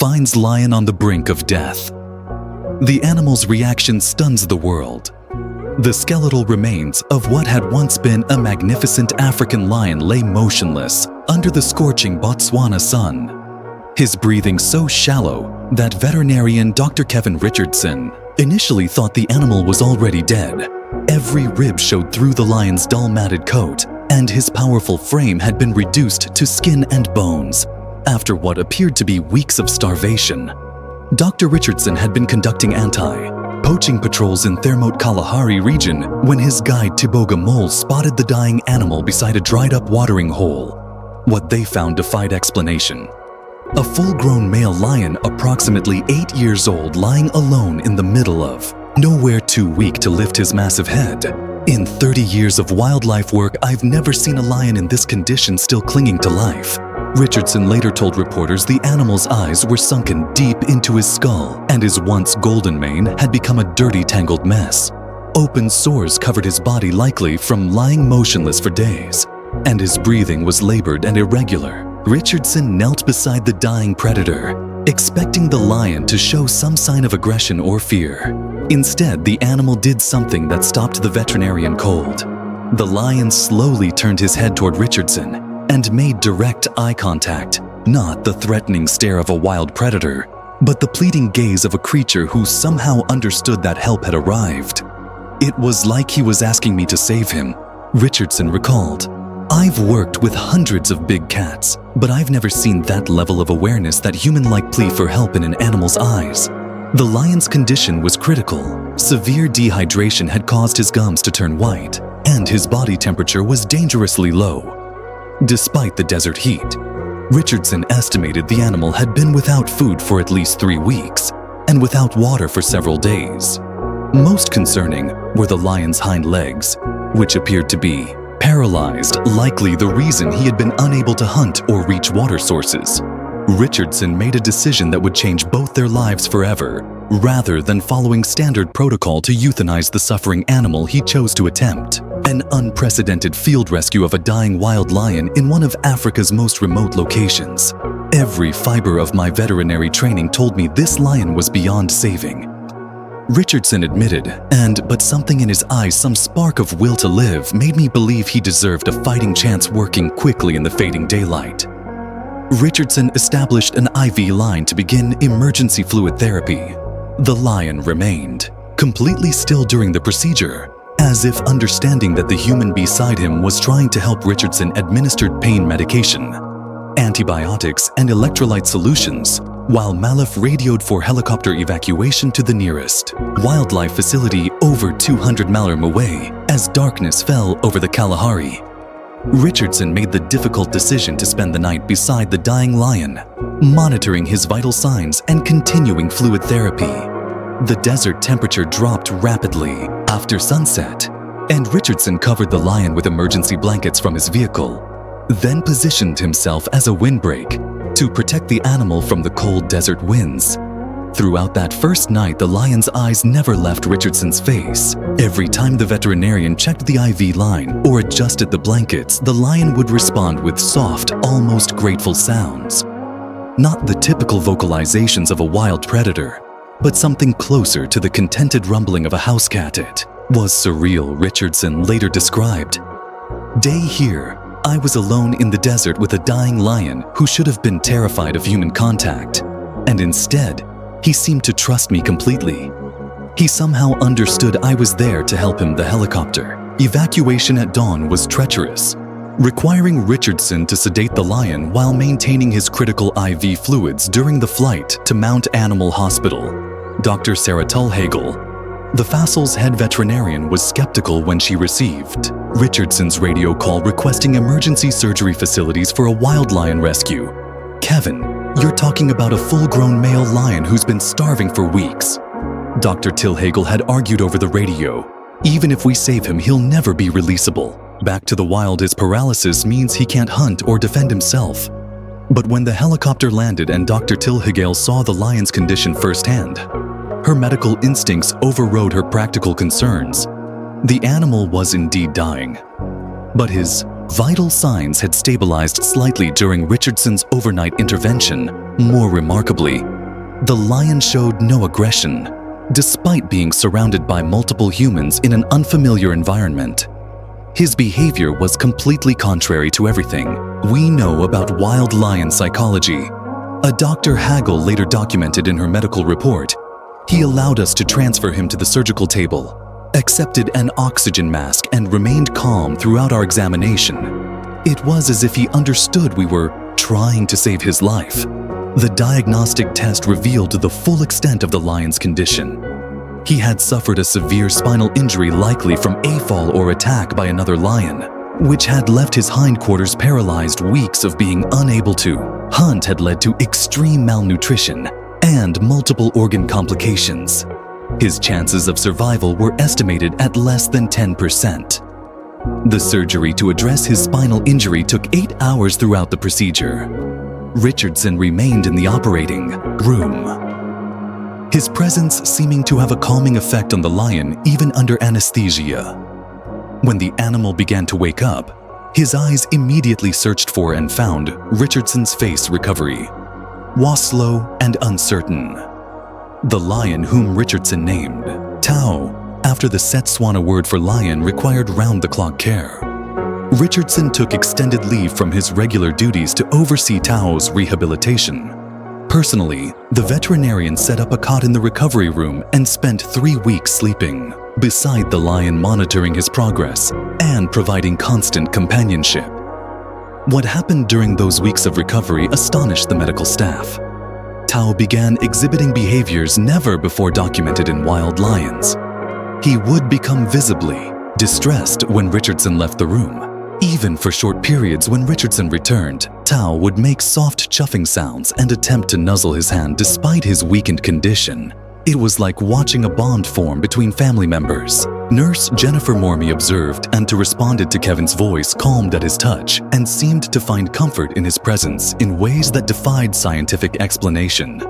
finds lion on the brink of death. The animal's reaction stuns the world. The skeletal remains of what had once been a magnificent African lion lay motionless under the scorching Botswana sun. His breathing so shallow that veterinarian Dr. Kevin Richardson initially thought the animal was already dead. Every rib showed through the lion's dull matted coat, and his powerful frame had been reduced to skin and bones after what appeared to be weeks of starvation. Dr. Richardson had been conducting anti-poaching patrols in Thermote Kalahari region when his guide Tiboga Mole spotted the dying animal beside a dried-up watering hole. What they found defied explanation. A full-grown male lion approximately 8 years old lying alone in the middle of nowhere, too weak to lift his massive head. In 30 years of wildlife work, I've never seen a lion in this condition still clinging to life. Richardson later told reporters the animal's eyes were sunken deep into his skull and his once golden mane had become a dirty, tangled mess. Open sores covered his body, likely from lying motionless for days, and his breathing was labored and irregular. Richardson knelt beside the dying predator, expecting the lion to show some sign of aggression or fear. Instead, the animal did something that stopped the veterinarian cold. The lion slowly turned his head toward Richardson and made direct eye contact, not the threatening stare of a wild predator, but the pleading gaze of a creature who somehow understood that help had arrived. It was like he was asking me to save him, Richardson recalled. I've worked with hundreds of big cats, but I've never seen that level of awareness, that human-like plea for help in an animal's eyes. The lion's condition was critical. Severe dehydration had caused his gums to turn white, and his body temperature was dangerously low. Despite the desert heat, Richardson estimated the animal had been without food for at least 3 weeks, and without water for several days. Most concerning were the lion's hind legs, which appeared to be paralyzed, likely the reason he had been unable to hunt or reach water sources. Richardson made a decision that would change both their lives forever. Rather than following standard protocol to euthanize the suffering animal, he chose to attempt an unprecedented field rescue of a dying wild lion in one of Africa's most remote locations. Every fiber of my veterinary training told me this lion was beyond saving, Richardson admitted, but something in his eyes, some spark of will to live, made me believe he deserved a fighting chance, working quickly in the fading daylight. Richardson established an IV line to begin emergency fluid therapy. The lion remained completely still during the procedure, as if understanding that the human beside him was trying to help. Richardson administered pain medication, antibiotics, and electrolyte solutions, while Malif radioed for helicopter evacuation to the nearest wildlife facility over 200 miles away as darkness fell over the Kalahari. Richardson made the difficult decision to spend the night beside the dying lion, monitoring his vital signs and continuing fluid therapy. The desert temperature dropped rapidly after sunset, and Richardson covered the lion with emergency blankets from his vehicle, then positioned himself as a windbreak to protect the animal from the cold desert winds. Throughout that first night, the lion's eyes never left Richardson's face. Every time the veterinarian checked the IV line or adjusted the blankets, the lion would respond with soft, almost grateful sounds. Not the typical vocalizations of a wild predator, but something closer to the contented rumbling of a house cat. It was surreal, Richardson later described. Day here, I was alone in the desert with a dying lion who should have been terrified of human contact, and instead, he seemed to trust me completely. He somehow understood I was there to help him. The helicopter evacuation at dawn was treacherous, requiring Richardson to sedate the lion while maintaining his critical IV fluids during the flight to Mount Animal Hospital. Dr. Sarah Tullhagel, the Fassel's head veterinarian, was skeptical when she received Richardson's radio call requesting emergency surgery facilities for a wild lion rescue. "Kevin, you're talking about a full-grown male lion who's been starving for weeks." Dr. Tullhagel had argued over the radio. "Even if we save him, he'll never be releasable. Back to the wild, his paralysis means he can't hunt or defend himself." But when the helicopter landed and Dr. Tullhagel saw the lion's condition firsthand, her medical instincts overrode her practical concerns. The animal was indeed dying, but his Vital signs had stabilized slightly during Richardson's overnight intervention. More remarkably, the lion showed no aggression, despite being surrounded by multiple humans in an unfamiliar environment. His behavior was completely contrary to everything we know about wild lion psychology. A Dr. Hagel later documented in her medical report, "He allowed us to transfer him to the surgical table, accepted an oxygen mask, and remained calm throughout our examination. It was as if he understood we were trying to save his life." The diagnostic test revealed the full extent of the lion's condition. He had suffered a severe spinal injury, likely from a fall or attack by another lion, which had left his hindquarters paralyzed. Weeks of being unable to hunt had led to extreme malnutrition and multiple organ complications. His chances of survival were estimated at less than 10%. The surgery to address his spinal injury took 8 hours throughout the procedure. Richardson remained in the operating room, his presence seeming to have a calming effect on the lion even under anesthesia. When the animal began to wake up, his eyes immediately searched for and found Richardson's face. Recovery was slow and uncertain. The lion, whom Richardson named Tao, after the Setswana word for lion, required round-the-clock care. Richardson took extended leave from his regular duties to oversee Tao's rehabilitation. Personally, the veterinarian set up a cot in the recovery room and spent 3 weeks sleeping beside the lion, monitoring his progress and providing constant companionship. What happened during those weeks of recovery astonished the medical staff. Tao began exhibiting behaviors never before documented in wild lions. He would become visibly distressed when Richardson left the room. Even for short periods when Richardson returned, Tao would make soft chuffing sounds and attempt to nuzzle his hand despite his weakened condition. It was like watching a bond form between family members. Nurse Jennifer Mormey observed and responded to Kevin's voice, calmed at his touch, and seemed to find comfort in his presence in ways that defied scientific explanation.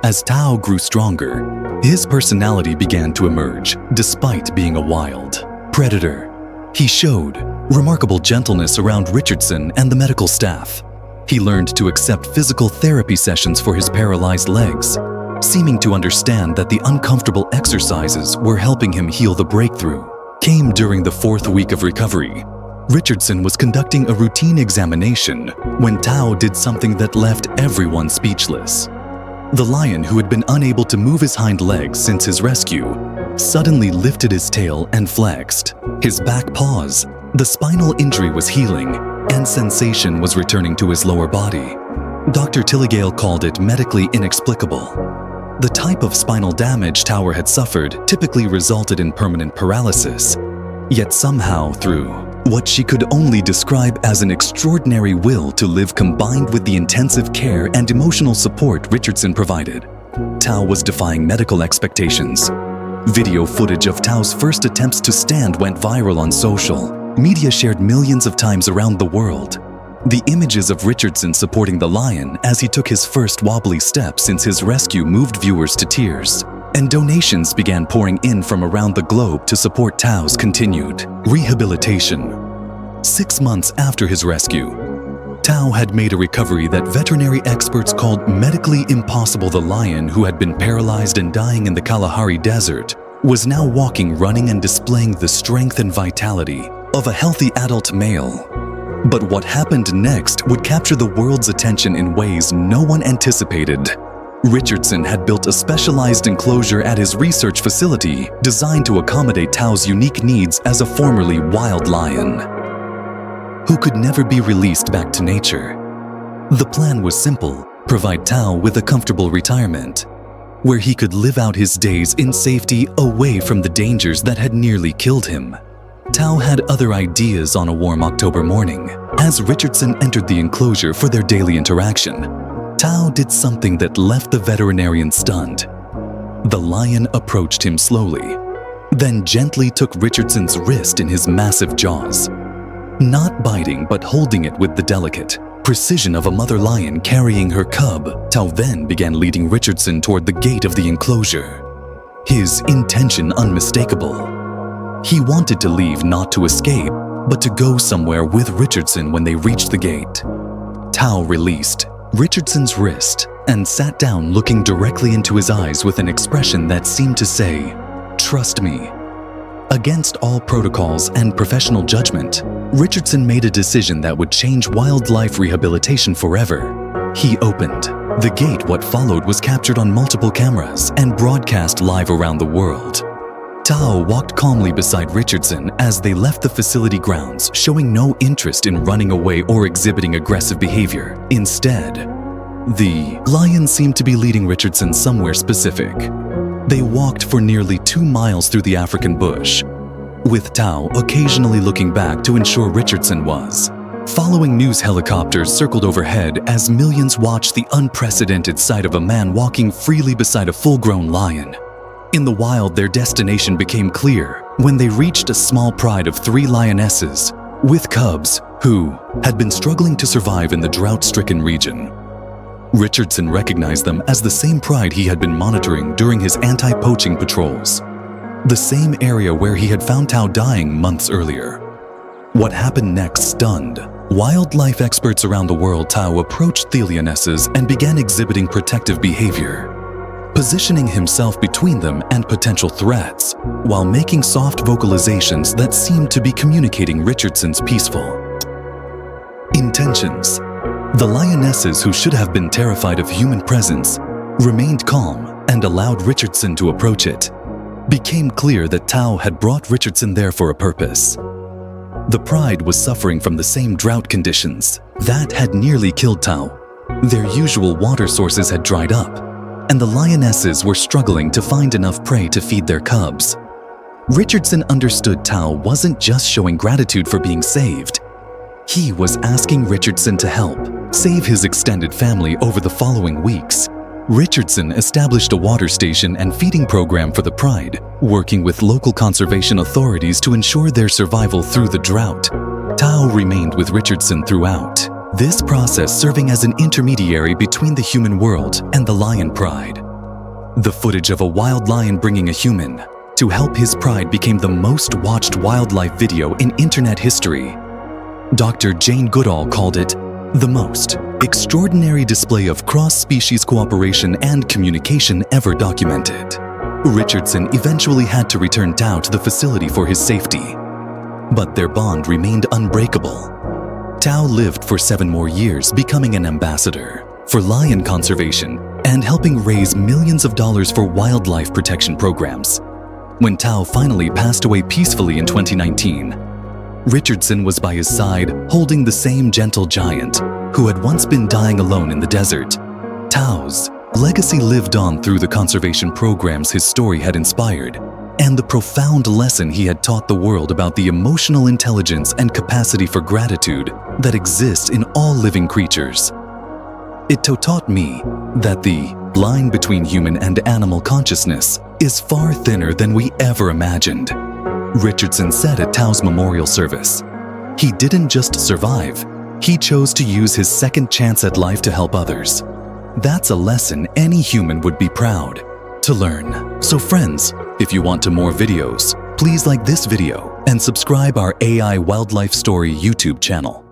As Tao grew stronger, his personality began to emerge, despite being a wild predator. He showed remarkable gentleness around Richardson and the medical staff. He learned to accept physical therapy sessions for his paralyzed legs, seeming to understand that the uncomfortable exercises were helping him heal. The breakthrough came during the 4th week of recovery. Richardson was conducting a routine examination when Tao did something that left everyone speechless. The lion, who had been unable to move his hind legs since his rescue, suddenly lifted his tail and flexed his back paws. The spinal injury was healing, and sensation was returning to his lower body. Dr. Tilligale called it medically inexplicable. The type of spinal damage Tao had suffered typically resulted in permanent paralysis. Yet somehow, through what she could only describe as an extraordinary will to live, combined with the intensive care and emotional support Richardson provided, Tao was defying medical expectations. Video footage of Tao's first attempts to stand went viral on social media, shared millions of times around the world. The images of Richardson supporting the lion as he took his first wobbly step since his rescue moved viewers to tears, and donations began pouring in from around the globe to support Tao's continued rehabilitation. 6 months after his rescue, Tao had made a recovery that veterinary experts called medically impossible. The lion, who had been paralyzed and dying in the Kalahari Desert, was now walking, running, and displaying the strength and vitality of a healthy adult male. But what happened next would capture the world's attention in ways no one anticipated. Richardson had built a specialized enclosure at his research facility designed to accommodate Tao's unique needs as a formerly wild lion who could never be released back to nature. The plan was simple: provide Tao with a comfortable retirement, where he could live out his days in safety away from the dangers that had nearly killed him. Tao had other ideas on a warm October morning. As Richardson entered the enclosure for their daily interaction, Tao did something that left the veterinarian stunned. The lion approached him slowly, then gently took Richardson's wrist in his massive jaws. Not biting, but holding it with the delicate precision of a mother lion carrying her cub, Tao then began leading Richardson toward the gate of the enclosure, his intention unmistakable. He wanted to leave, not to escape, but to go somewhere with Richardson when they reached the gate. Tao released Richardson's wrist and sat down, looking directly into his eyes with an expression that seemed to say, "Trust me." Against all protocols and professional judgment, Richardson made a decision that would change wildlife rehabilitation forever. He opened the gate. What followed was captured on multiple cameras and broadcast live around the world. Tao walked calmly beside Richardson as they left the facility grounds, showing no interest in running away or exhibiting aggressive behavior. Instead, the lion seemed to be leading Richardson somewhere specific. They walked for nearly 2 miles through the African bush, with Tao occasionally looking back to ensure Richardson was following. News helicopters circled overhead as millions watched the unprecedented sight of a man walking freely beside a full-grown lion. In the wild, their destination became clear when they reached a small pride of 3 lionesses with cubs who had been struggling to survive in the drought-stricken region. Richardson recognized them as the same pride he had been monitoring during his anti-poaching patrols, the same area where he had found Tao dying months earlier. What happened next stunned wildlife experts around the world. Tao approached the lionesses and began exhibiting protective behavior, positioning himself between them and potential threats, while making soft vocalizations that seemed to be communicating Richardson's peaceful intentions. The lionesses, who should have been terrified of human presence, remained calm and allowed Richardson to approach it. Became clear that Tao had brought Richardson there for a purpose. The pride was suffering from the same drought conditions that had nearly killed Tao. Their usual water sources had dried up, and the lionesses were struggling to find enough prey to feed their cubs. Richardson understood Tao wasn't just showing gratitude for being saved. He was asking Richardson to help save his extended family. Over the following weeks, Richardson established a water station and feeding program for the pride, working with local conservation authorities to ensure their survival through the drought. Tao remained with Richardson throughout this process, serving as an intermediary between the human world and the lion pride. The footage of a wild lion bringing a human to help his pride became the most watched wildlife video in internet history. Dr. Jane Goodall called it the most extraordinary display of cross-species cooperation and communication ever documented. Richardson eventually had to return Tao to the facility for his safety, but their bond remained unbreakable. Tao lived for 7 more years, becoming an ambassador for lion conservation and helping raise millions of dollars for wildlife protection programs. When Tao finally passed away peacefully in 2019, Richardson was by his side, holding the same gentle giant who had once been dying alone in the desert. Tao's legacy lived on through the conservation programs his story had inspired, and the profound lesson he had taught the world about the emotional intelligence and capacity for gratitude that exists in all living creatures. It taught me that the line between human and animal consciousness is far thinner than we ever imagined. Richardson said at Tao's memorial service, "He didn't just survive, he chose to use his second chance at life to help others." That's a lesson any human would be proud to learn. So friends, if you want more videos, please like this video and subscribe our AI Wildlife Story YouTube channel.